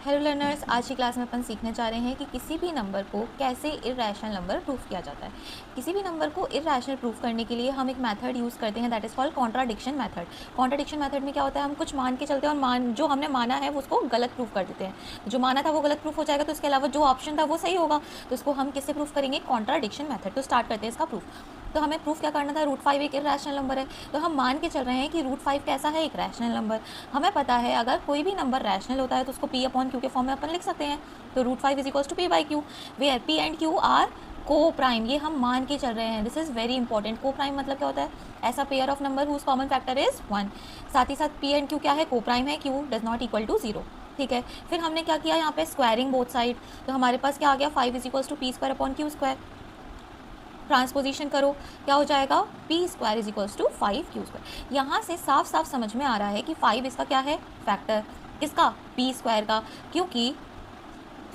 Hello learners, आज की class में अपन सीखने जा रहे हैं कि किसी भी नंबर को कैसे इरैशनल नंबर प्रूफ किया जाता है। किसी भी नंबर को इरैशनल प्रूफ करने के लिए हम एक मेथड यूज़ करते हैं, that is called contradiction method. Contradiction method में क्या होता है, हम कुछ मान के चलते हैं और जो हमने माना है उसको गलत प्रूफ कर देते हैं। जो माना था वो गलत प्रूफ हो जाएगा, तो इसके अलावा जो ऑप्शन था वो सही होगा, तो इसको हम किससे प्रूफ करेंगे, कॉन्ट्राडिक्शन मेथड। तो स्टार्ट करते हैं इसका प्रूफ। तो हमें प्रूफ क्या करना था, √5 एक इरैशनल नंबर है, तो हम मान के चल रहे हैं कि √5 कैसा है, एक रैशनल नंबर। हमें पता है अगर कोई भी नंबर रैशनल होता है तो उसको P/Q के फॉर्म में अपन लिख सकते हैं। तो √5 is equals to P/Q, where P and Q are coprime. ये हम मान के चल रहे हैं, this is very important. Coprime मतलब क्या होता है, ऐसा pair of number whose common factor is 1। साथ ही साथ P एंड Q क्या है, को प्राइम है, Q does not equal to 0। ठीक है, फिर हमने क्या किया यहाँ पे, स्क्वायरिंग बोथ साइड। तो हमारे पास क्या आ गया, 5 is equals to P² transposition करो, क्या हो जाएगा, P² is equals to 5Q²। यहाँ से साफ साफ समझ में आ रहा है कि 5 इसका क्या है, फैक्टर किसका, P² का, क्योंकि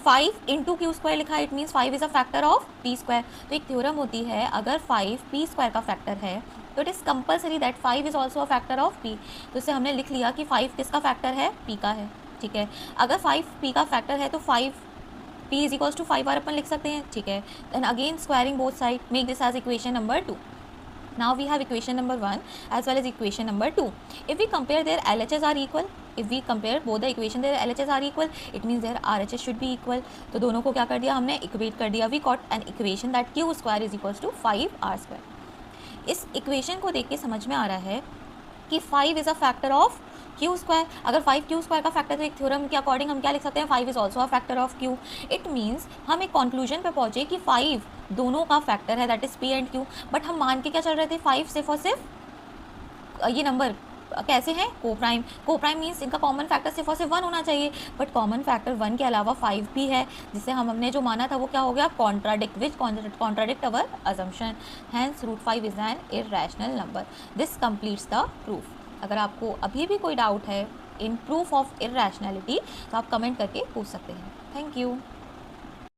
5 इंटू Q² लिखा है, it means 5 is a factor of P²। तो एक थ्योरम होती है, अगर 5 P² का फैक्टर है तो it is compulsory that 5 is also a factor of P। तो इससे हमने लिख लिया कि 5 किसका फैक्टर है, P का है। ठीक है, अगर 5 P का फैक्टर है तो 5 P इज इक्वल्स टू 5 बार अपन लिख सकते हैं। ठीक है, then again squaring both side, make this as equation number 2। Now we have equation number 1 as well as equation number 2. If we compare their LHS are equal, if we compare both the equation their LHS are equal, it means their RHS should be equal. तो दोनों को क्या कर दिया हमने, equate कर दिया। We got an equation that Q² is equals to 5R²। इस इक्वेशन को देख के समझ में आ रहा है कि 5 is a factor of Q²। अगर 5 Q² का फैक्टर, तो एक थ्योरम के अकॉर्डिंग हम क्या लिख सकते हैं, 5 is also a factor of Q। It means हम एक कंक्लूजन पे पहुंचे कि 5 दोनों का फैक्टर है, that is P and Q। But हम मान के क्या चल रहे थे, 5 सिर्फ और सिर्फ ये नंबर कैसे हैं, को प्राइम। को प्राइम मीन्स इनका कॉमन फैक्टर सिर्फ और सिर्फ 1 होना चाहिए, बट कॉमन फैक्टर 1 के अलावा 5 भी है, जिससे हमने जो माना था वो क्या हो गया, contradict our assumption. Hence √5 is an irrational number. This completes the proof. अगर आपको अभी भी कोई डाउट है इन प्रूफ ऑफ इरैशनैलिटी तो आप कमेंट करके पूछ सकते हैं। Thank you.